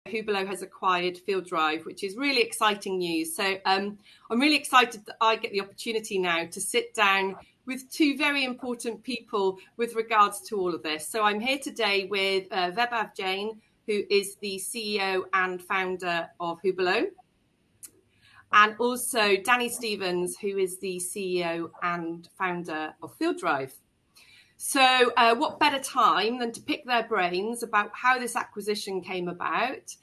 Hubilo has acquired fielddrive, which is really exciting news. So I'm really excited that I get the opportunity now to sit down with two very important people with regards to all of this. So I'm here today with Vaibhav Jain, who is the CEO and founder of Hubilo, and also Danny Stevens, who is the CEO and founder of fielddrive. So what better time than to pick their brains about how this acquisition came about,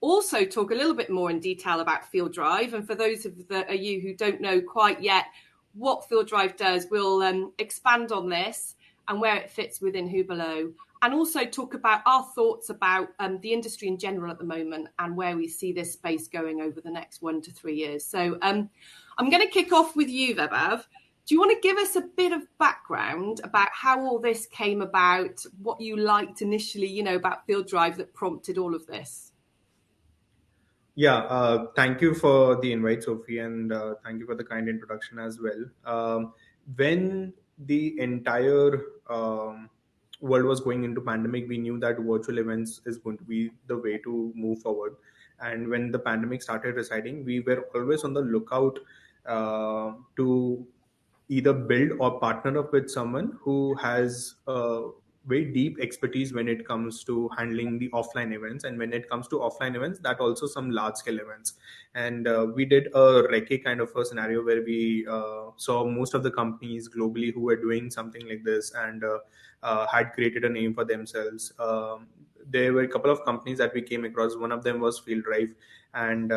also talk a little bit more in detail about fielddrive. And for those of you who don't know quite yet what fielddrive does, we'll expand on this and where it fits within Hubilo, and also talk about our thoughts about the industry in general at the moment and where we see this space going over the next 1 to 3 years. So I'm going to kick off with you, Vaibhav. Do you want to give us a bit of background about how all this came about, what you liked initially, about fielddrive that prompted all of this? Yeah, thank you for the invite, Sophie, and thank you for the kind introduction as well. When the entire world was going into pandemic, we knew that virtual events is going to be the way to move forward. And when the pandemic started residing, we were always on the lookout to either build or partner up with someone who has very deep expertise when it comes to handling the offline events, and when it comes to offline events, that also some large scale events. And we did a recce kind of a scenario where we saw most of the companies globally who were doing something like this and had created a name for themselves. There were a couple of companies that we came across. One of them was fielddrive, and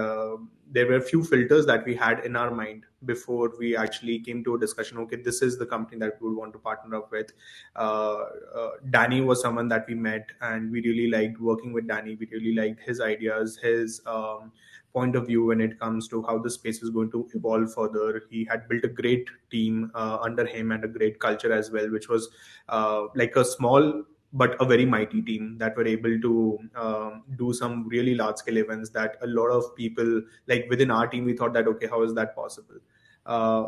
there were a few filters that we had in our mind before we actually came to a discussion. Okay, this is the company that we would want to partner up with. Danny was someone that we met, and we really liked working with Danny. We really liked his ideas, his point of view when it comes to how the space is going to evolve further. He had built a great team under him and a great culture as well, which was like a small but a very mighty team that were able to do some really large scale events that a lot of people, like within our team, we thought that, okay, how is that possible?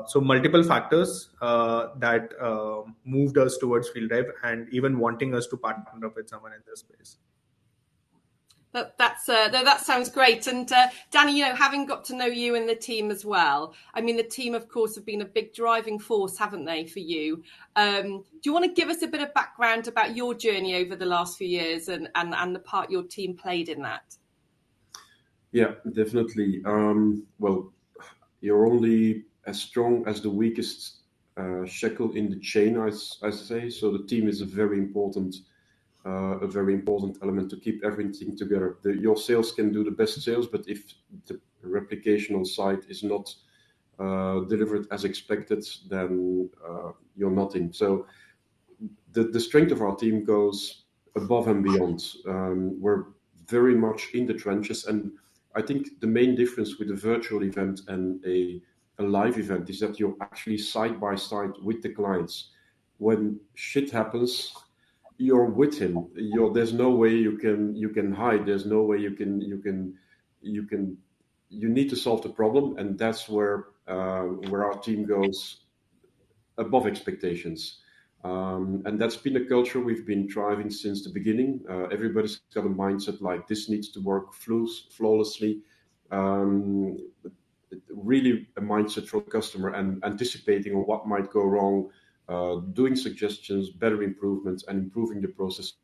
So multiple factors that moved us towards fielddrive and even wanting us to partner up with someone in this space. That sounds great. And Danny, having got to know you and the team as well, I mean, the team, of course, have been a big driving force, haven't they, for you? Do you want to give us a bit of background about your journey over the last few years and the part your team played in that? Yeah, definitely. Well, you're only as strong as the weakest shekel in the chain, I say. So the team is a very important element to keep everything together. Your sales can do the best sales, but if the replication on site is not delivered as expected, then you're nothing. So the strength of our team goes above and beyond. We're very much in the trenches, and I think the main difference with a virtual event and a live event is that you're actually side by side with the clients. When shit happens, you're with him. There's no way you can hide. There's no way you need to solve the problem, and that's where our team goes above expectations. And that's been a culture we've been driving since the beginning. Everybody's got a mindset like this needs to work flawlessly. Really a mindset for the customer and anticipating on what might go wrong. Doing suggestions, better improvements, and improving the process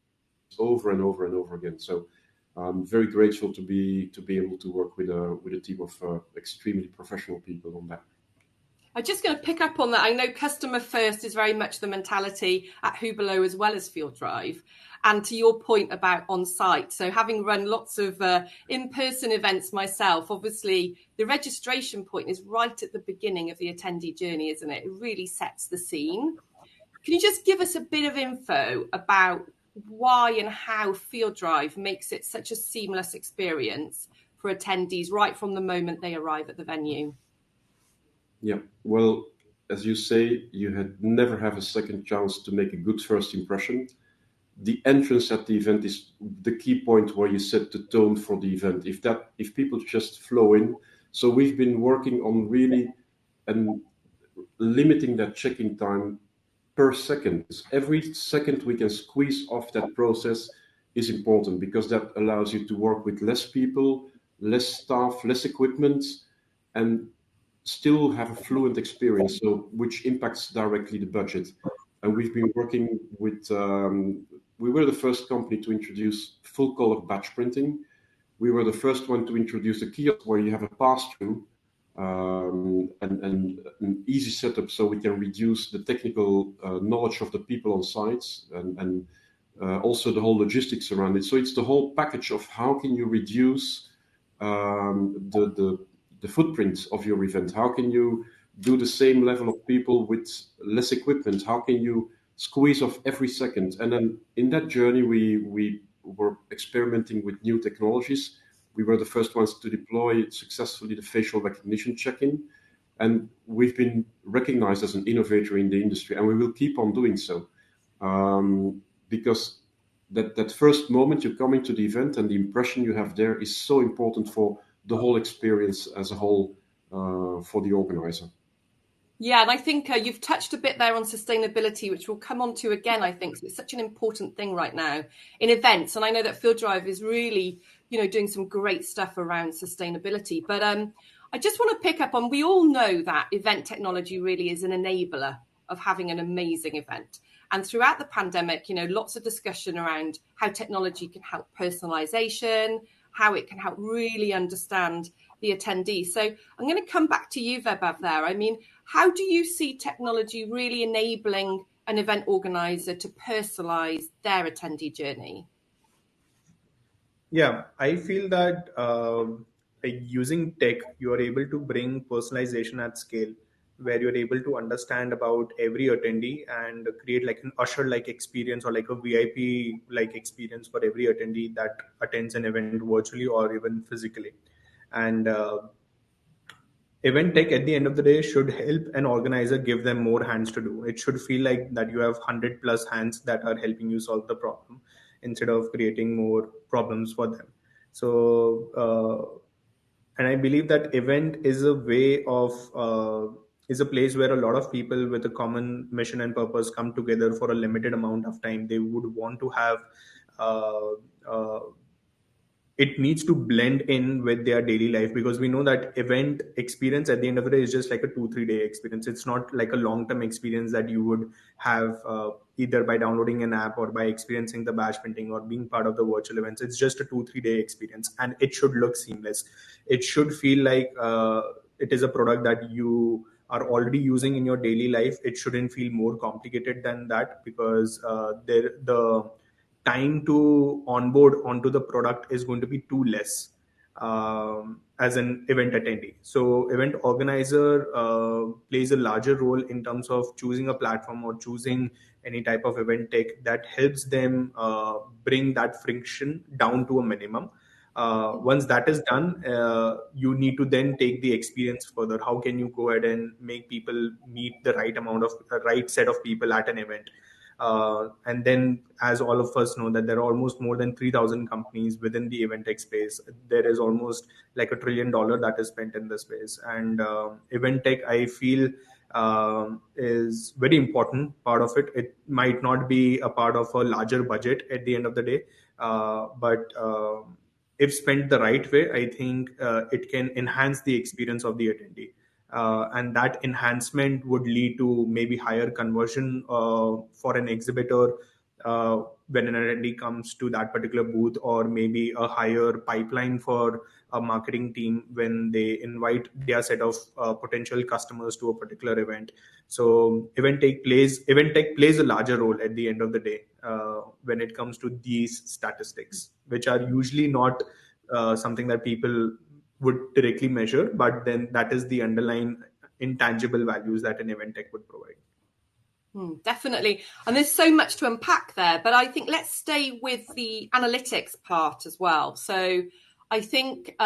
over and over and over again. So I'm very grateful to be able to work with a team of extremely professional people on that. I'm just going to pick up on that. I know customer first is very much the mentality at Hubilo as well as fielddrive. And to your point about on-site, so having run lots of in-person events myself, obviously the registration point is right at the beginning of the attendee journey, isn't it? It really sets the scene. Can you just give us a bit of info about why and how fielddrive makes it such a seamless experience for attendees right from the moment they arrive at the venue? Yeah, well, as you say, you never have a second chance to make a good first impression. The entrance at the event is the key point where you set the tone for the event. If people just flow in, so we've been working on really limiting that check-in time per second. Every second we can squeeze off that process is important, because that allows you to work with less people, less staff, less equipment, and still have a fluent experience, so which impacts directly the budget. And we've been working with, we were the first company to introduce full color batch printing. We were the first one to introduce a kiosk where you have a pass-through, and an easy setup, so we can reduce the technical knowledge of the people on sites, and also the whole logistics around it. So it's the whole package of how can you reduce the footprint of your event? How can you do the same level of people with less equipment? How can you squeeze off every second? And then in that journey, we were experimenting with new technologies. We were the first ones to deploy successfully the facial recognition check-in. And we've been recognized as an innovator in the industry, and we will keep on doing so. Because that first moment you come into the event and the impression you have there is so important for the whole experience as a whole, for the organizer. Yeah, and I think you've touched a bit there on sustainability, which we'll come on to again, I think. So it's such an important thing right now in events. And I know that fielddrive is really, doing some great stuff around sustainability. But I just want to pick up on, we all know that event technology really is an enabler of having an amazing event. And throughout the pandemic, lots of discussion around how technology can help personalization, how it can help really understand the attendee. So I'm going to come back to you, Vaibhav, there. I mean, how do you see technology really enabling an event organizer to personalize their attendee journey? Yeah, I feel that using tech, you are able to bring personalization at scale, where you're able to understand about every attendee and create like an usher-like experience, or like a VIP-like experience for every attendee that attends an event virtually or even physically. And event tech at the end of the day should help an organizer give them more hands to do. It should feel like that you have 100 plus hands that are helping you solve the problem, instead of creating more problems for them. So and I believe that event is a way of is a place where a lot of people with a common mission and purpose come together for a limited amount of time. They would want to have uh, uh, it needs to blend in with their daily life, because we know that event experience at the end of the day is just like a 2-3 day experience. It's not like a long-term experience that you would have either by downloading an app or by experiencing the badge printing or being part of the virtual events. It's just a 2-3 day experience, and it should look seamless. It should feel like it is a product that you are already using in your daily life. It shouldn't feel more complicated than that, because the time to onboard onto the product is going to be too less as an event attendee. So event organizer plays a larger role in terms of choosing a platform or choosing any type of event tech that helps them bring that friction down to a minimum. Once that is done, you need to then take the experience further. How can you go ahead and make people meet the right set of people at an event? And then, as all of us know, that there are almost more than 3,000 companies within the event tech space. There is almost like $1 trillion that is spent in the space. And event tech, I feel, is very important part of it. It might not be a part of a larger budget at the end of the day, but if spent the right way, I think it can enhance the experience of the attendee. And that enhancement would lead to maybe higher conversion for an exhibitor when an attendee comes to that particular booth, or maybe a higher pipeline for a marketing team when they invite their set of potential customers to a particular event. So event tech plays a larger role at the end of the day when it comes to these statistics, which are usually not something that people would directly measure, but then that is the underlying intangible values that an event tech would provide. Definitely. And there's so much to unpack there, but I think let's stay with the analytics part as well. So I think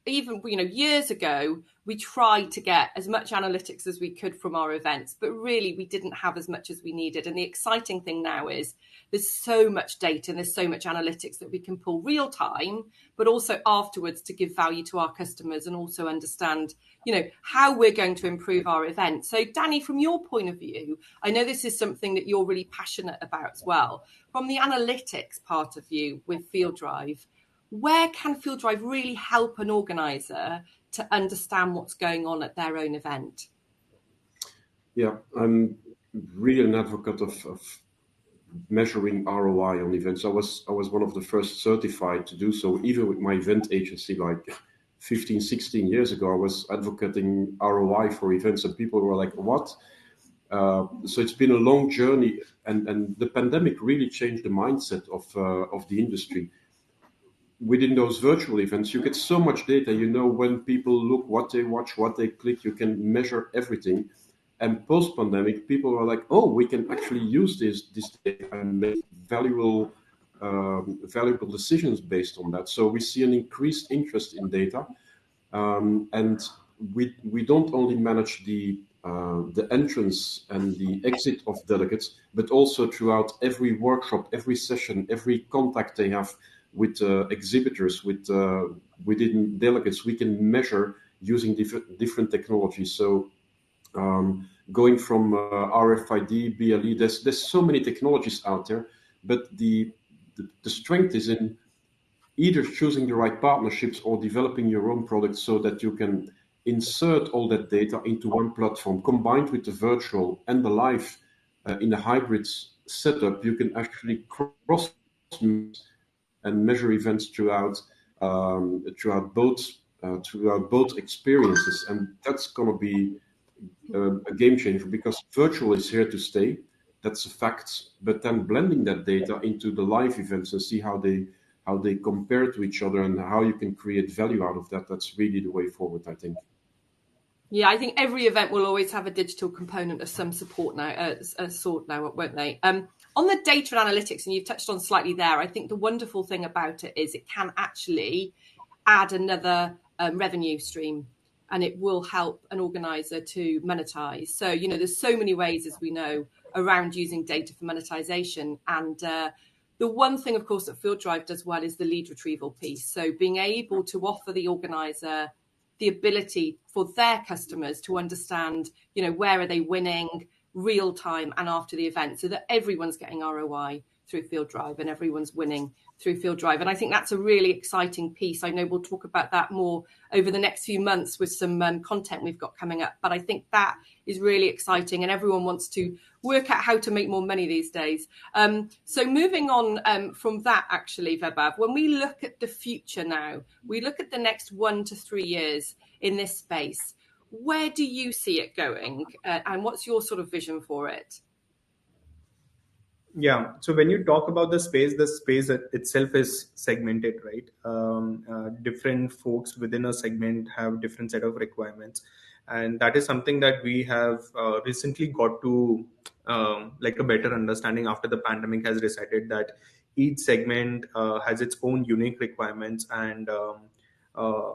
even, years ago, we tried to get as much analytics as we could from our events, but really we didn't have as much as we needed. And the exciting thing now is there's so much data and there's so much analytics that we can pull real time, but also afterwards to give value to our customers and also understand, how we're going to improve our event. So Danny, from your point of view, I know this is something that you're really passionate about as well. From the analytics part of view with fielddrive, where can fielddrive really help an organizer to understand what's going on at their own event? Yeah, I'm really an advocate of measuring ROI on events. I was one of the first certified to do so, even with my event agency like 15, 16 years ago. I was advocating ROI for events, and people were like, what? So it's been a long journey, and the pandemic really changed the mindset of the industry. Within those virtual events, you get so much data. You know when people look, what they watch, what they click. You can measure everything. And post-pandemic, people are like, "Oh, we can actually use this data and make valuable decisions based on that." So we see an increased interest in data, and we don't only manage the entrance and the exit of delegates, but also throughout every workshop, every session, every contact they have with exhibitors, within delegates, we can measure using different technologies. So going from RFID, BLE, there's so many technologies out there, but the strength is in either choosing the right partnerships or developing your own products so that you can insert all that data into one platform, combined with the virtual and the live in a hybrid setup. You can actually cross and measure events throughout both experiences, and that's going to be a game changer, because virtual is here to stay. That's a fact. But then blending that data into the live events and see how they compare to each other and how you can create value out of that. That's really the way forward, I think. Yeah, I think every event will always have a digital component of some support now, sort now, won't they? On the data and analytics, and you've touched on slightly there, I think the wonderful thing about it is it can actually add another revenue stream, and it will help an organizer to monetize. So, there's so many ways, as we know, around using data for monetization. And the one thing, of course, that fielddrive does well is the lead retrieval piece. So being able to offer the organizer the ability for their customers to understand, where are they winning real time and after the event, so that everyone's getting ROI through fielddrive and everyone's winning through fielddrive. And I think that's a really exciting piece. I know we'll talk about that more over the next few months with some content we've got coming up. But I think that is really exciting, and everyone wants to work out how to make more money these days. So moving on from that, actually, Vaibhav, when we look at the future now, we look at the next 1 to 3 years in this space, where do you see it going? And what's your sort of vision for it? Yeah. So when you talk about the space itself is segmented, right? Different folks within a segment have different set of requirements. And that is something that we have recently got to like a better understanding after the pandemic has decided that each segment has its own unique requirements, and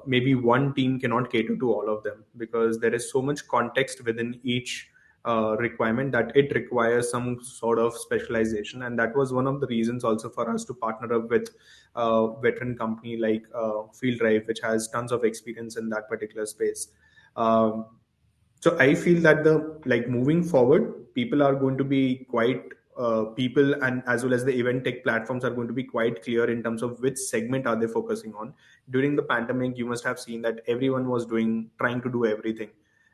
maybe one team cannot cater to all of them, because there is so much context within each requirement that it requires some sort of specialization. And that was one of the reasons also for us to partner up with a veteran company like fielddrive, which has tons of experience in that particular space. So I feel that moving forward, people are going to be quite people, and as well as the event tech platforms are going to be quite clear in terms of which segment are they focusing on. During the pandemic, you must have seen that everyone was trying to do everything.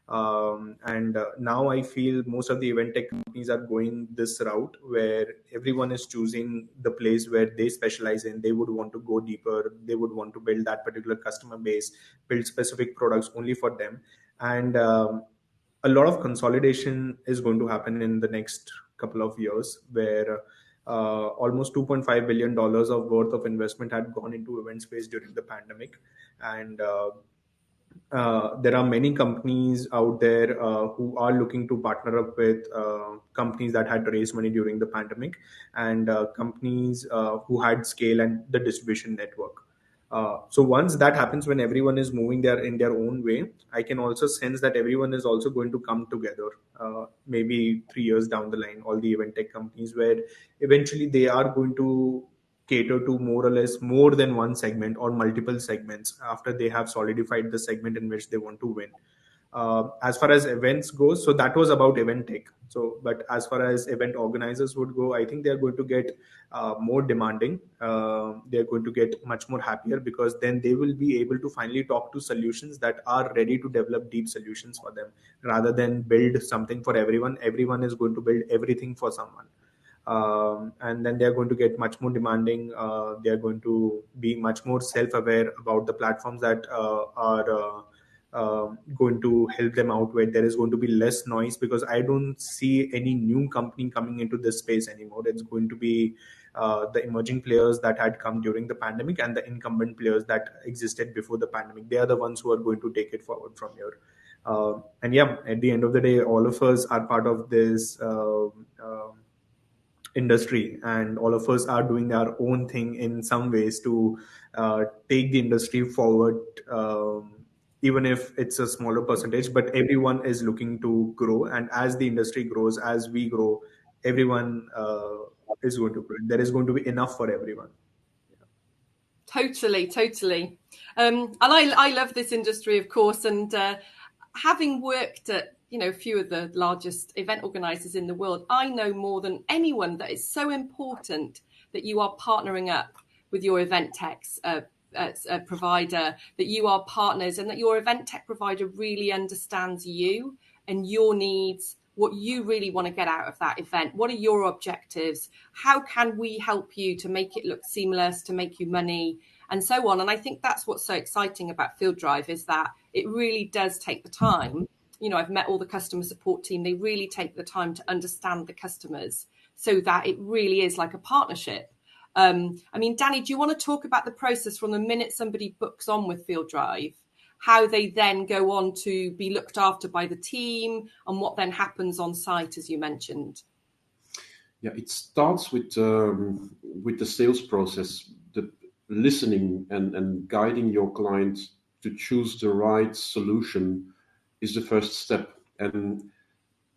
And now I feel most of the event tech companies are going this route, where everyone is choosing the place where they specialize in. They would want to go deeper. They would want to build that particular customer base, build specific products only for them. And a lot of consolidation is going to happen in the next couple of years, where almost $2.5 billion of worth of investment had gone into event space during the pandemic. And there are many companies out there who are looking to partner up with companies that had raised money during the pandemic, and companies who had scale and the distribution network. So once that happens, when everyone is moving there in their own way, I can also sense that everyone is also going to come together, maybe 3 years down the line, all the event tech companies, where eventually they are going to cater to more or less more than one segment or multiple segments after they have solidified the segment in which they want to win. As far as events goes, so that was about event tech. So, but as far as event organizers would go, I think they are going to get more demanding. They're going to get much more happier, because then they will be able to finally talk to solutions that are ready to develop deep solutions for them, rather than build something for everyone. Everyone is going to build everything for someone. And then they're going to get much more demanding. They're going to be much more self-aware about the platforms that are going to help them out, where there is going to be less noise, because I don't see any new company coming into this space anymore. It's going to be the emerging players that had come during the pandemic and the incumbent players that existed before the pandemic. They are the ones who are going to take it forward from here. And yeah, at the end of the day, all of us are part of this industry, and all of us are doing our own thing in some ways to take the industry forward, even if it's a smaller percentage. But everyone is looking to grow, and as the industry grows, as we grow, everyone is going to grow. There is going to be enough for everyone. Totally. And I love this industry, of course, and having worked at a few of the largest event organizers in the world, I know more than anyone that it's so important that you are partnering up with your event techs provider, that you are partners, and that your event tech provider really understands you and your needs, what you really want to get out of that event. What are your objectives? How can we help you to make it look seamless, to make you money, and so on? And I think that's what's so exciting about fielddrive, is that it really does take the time. I've met all the customer support team. They really take the time to understand the customers, so that it really is like a partnership. Danny, do you want to talk about the process from the minute somebody books on with fielddrive, how they then go on to be looked after by the team, and what then happens on site, as you mentioned? Yeah, it starts with the sales process, the listening and guiding your client to choose the right solution is the first step. And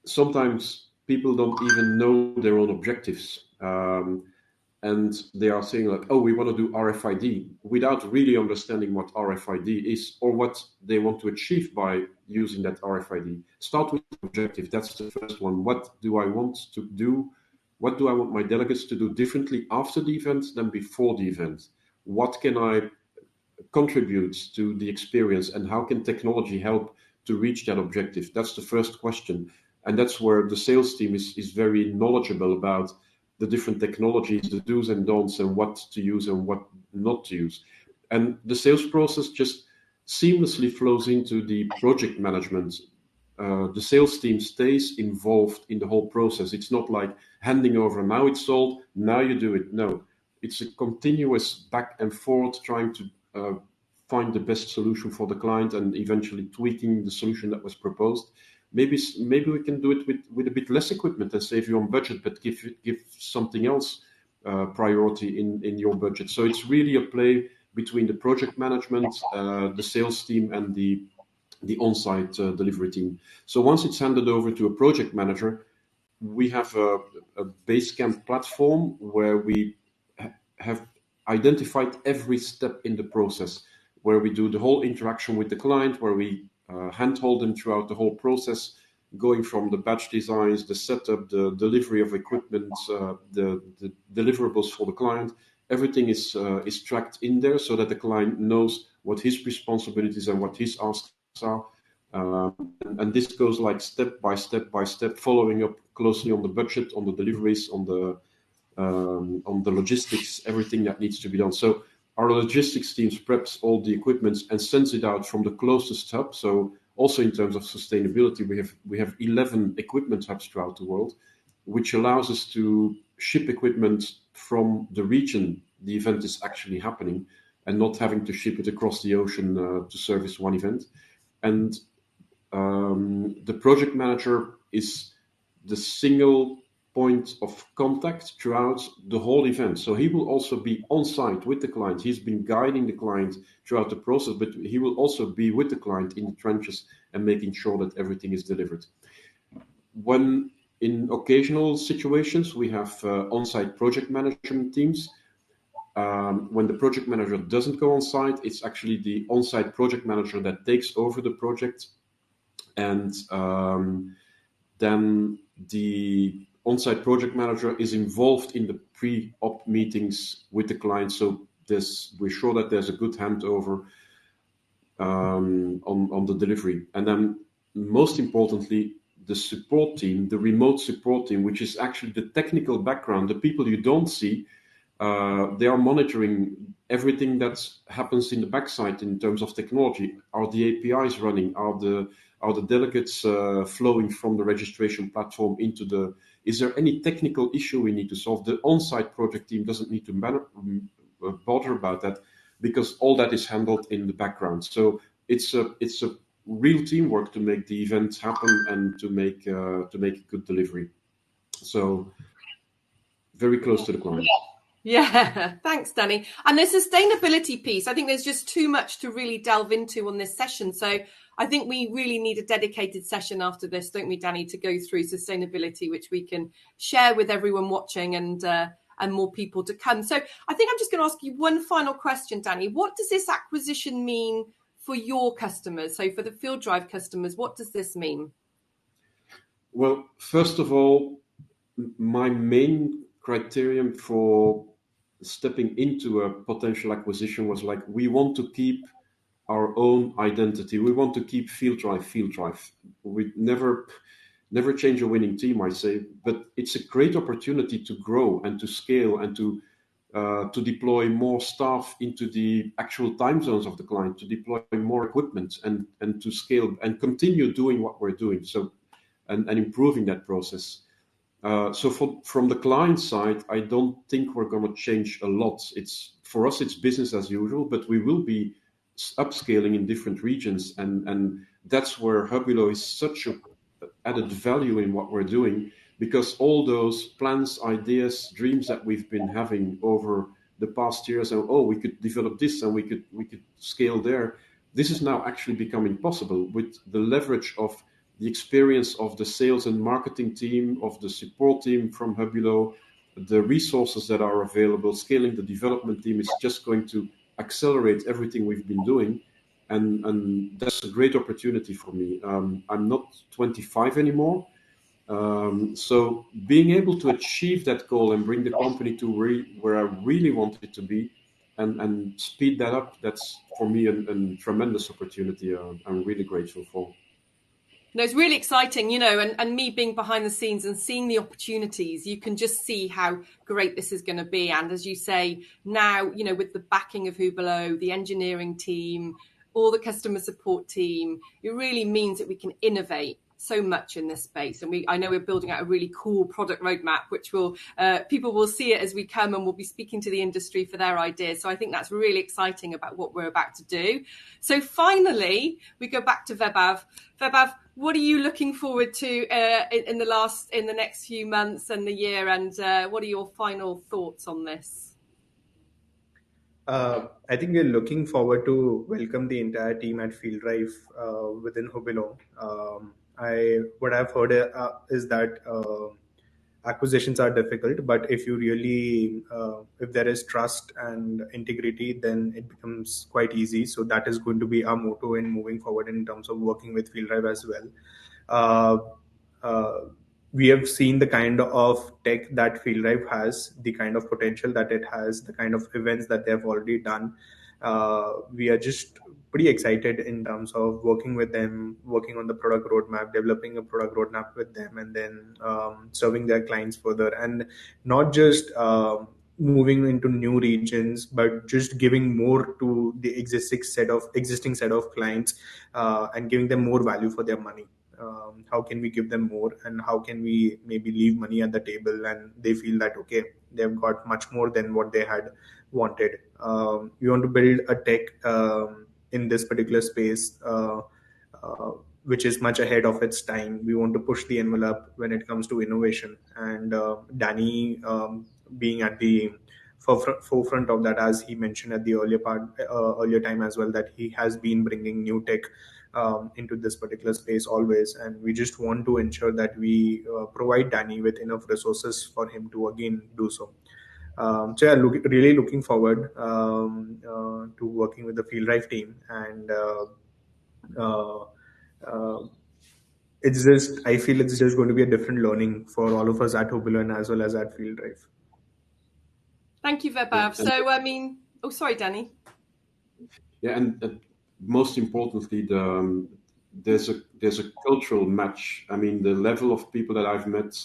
sometimes people don't even know their own objectives. And they are saying like, oh, we want to do RFID, without really understanding what RFID is or what they want to achieve by using that RFID. Start with the objective. That's the first one. What do I want to do? What do I want my delegates to do differently after the event than before the event? What can I contribute to the experience, and how can technology help to reach that objective? That's the first question. And that's where the sales team is very knowledgeable about the different technologies, the do's and don'ts, and what to use and what not to use. And the sales process just seamlessly flows into the project management. The sales team stays involved in the whole process. It's not like handing over, now it's sold, now you do it. No, it's a continuous back and forth, trying to find the best solution for the client and eventually tweaking the solution that was proposed. Maybe we can do it with a bit less equipment and save you on budget, but give something else priority in your budget. So it's really a play between the project management, the sales team, and the on-site delivery team. So once it's handed over to a project manager, we have a Basecamp platform where we have identified every step in the process, where we do the whole interaction with the client, where we handhold them throughout the whole process, going from the batch designs, the setup, the delivery of equipment, the deliverables for the client. Everything is tracked in there, so that the client knows what his responsibilities and what his asks are. And this goes like step by step, following up closely on the budget, on the deliveries, on the logistics, everything that needs to be done. So our logistics teams preps all the equipment and sends it out from the closest hub. So also in terms of sustainability, we have 11 equipment hubs throughout the world, which allows us to ship equipment from the region the event is actually happening, and not having to ship it across the ocean to service one event. And the project manager is the single point of contact throughout the whole event. So he will also be on site with the client. He's been guiding the client throughout the process, but he will also be with the client in the trenches and making sure that everything is delivered. When in occasional situations, we have on-site project management teams. When the project manager doesn't go on site, it's actually the on-site project manager that takes over the project and then the on-site project manager is involved in the pre-op meetings with the client. So we're sure that there's a good handover on the delivery. And then most importantly, the support team, the remote support team, which is actually the technical background, the people you don't see, they are monitoring everything that happens in the backside in terms of technology. Are the APIs running? Are the delegates flowing from the registration platform into the? Is there any technical issue we need to solve? The on-site project team doesn't need to bother about that, because all that is handled in the background. So it's a real teamwork to make the event happen and to make a good delivery. So very close to the client. Yeah, thanks, Danny. And the sustainability piece, I think there's just too much to really delve into on this session. So I think we really need a dedicated session after this, don't we, Danny, to go through sustainability, which we can share with everyone watching and more people to come. So I think I'm just going to ask you one final question, Danny. What does this acquisition mean for your customers? So for the fielddrive customers, what does this mean? Well, first of all, my main criterion for stepping into a potential acquisition was like, we want to keep our own identity. We want to keep fielddrive. We never change a winning team, I say, but it's a great opportunity to grow and to scale and to deploy more staff into the actual time zones of the client, to deploy more equipment and to scale and continue doing what we're doing. So and improving that process. So from the client side, I don't think we're going to change a lot. For us, it's business as usual, but we will be upscaling in different regions, and that's where Hubilo is such a added value in what we're doing, because all those plans, ideas, dreams that we've been having over the past years, and we could develop this and we could scale there. This is now actually becoming possible with the leverage of the experience of the sales and marketing team, of the support team from Hubilo, the resources that are available. Scaling the development team is just going to accelerate everything we've been doing, and that's a great opportunity for me. I'm not 25 anymore, so being able to achieve that goal and bring the company to where I really want it to be, and speed that up, that's for me a tremendous opportunity. I'm really grateful for. No, it's really exciting, and me being behind the scenes and seeing the opportunities, you can just see how great this is going to be. And as you say, now, with the backing of Hubilo, the engineering team, all the customer support team, it really means that we can innovate so much in this space. And I know we're building out a really cool product roadmap, which people will see it as we come, and we'll be speaking to the industry for their ideas. So I think that's really exciting about what we're about to do. So finally, we go back to Vaibhav. Vaibhav, what are you looking forward to in the next few months and the year, and what are your final thoughts on this? I think we're looking forward to welcome the entire team at fielddrive within Hubilo. What I've heard is that acquisitions are difficult, but if you really if there is trust and integrity, then it becomes quite easy. So that is going to be our motto in moving forward in terms of working with fielddrive as well. We have seen the kind of tech that fielddrive has, the kind of potential that it has, the kind of events that they have already done. We are just pretty excited in terms of working with them, working on the product roadmap, developing a product roadmap with them, and then serving their clients further. And not just moving into new regions, but just giving more to the existing set of clients and giving them more value for their money. How can we give them more, and how can we maybe leave money at the table and they feel that okay, they've got much more than what they had wanted. We want to build a tech in this particular space which is much ahead of its time. We want to push the envelope when it comes to innovation, and Danny being at the forefront of that, as he mentioned at the earlier time as well, that he has been bringing new tech into this particular space always, and we just want to ensure that we provide Danny with enough resources for him to again do so. So yeah, really looking forward to working with the fielddrive team, and I feel it's just going to be a different learning for all of us at Hubilo and as well as at fielddrive. Thank you, Vaibhav. So, I mean, oh, sorry, Danny. Yeah, and most importantly, there's a cultural match. I mean, the level of people that I've met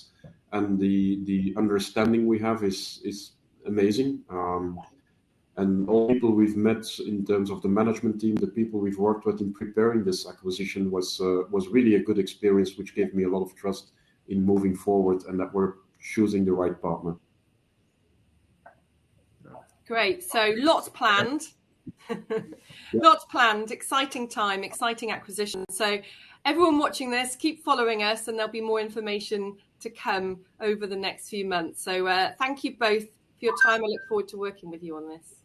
and the understanding we have is amazing. And all people we've met in terms of the management team, the people we've worked with in preparing this acquisition was really a good experience, which gave me a lot of trust in moving forward and that we're choosing the right partner. Great. So lots planned. Lots planned. Exciting time, exciting acquisition. So everyone watching this, keep following us and there'll be more information to come over the next few months. So thank you both for your time. I look forward to working with you on this.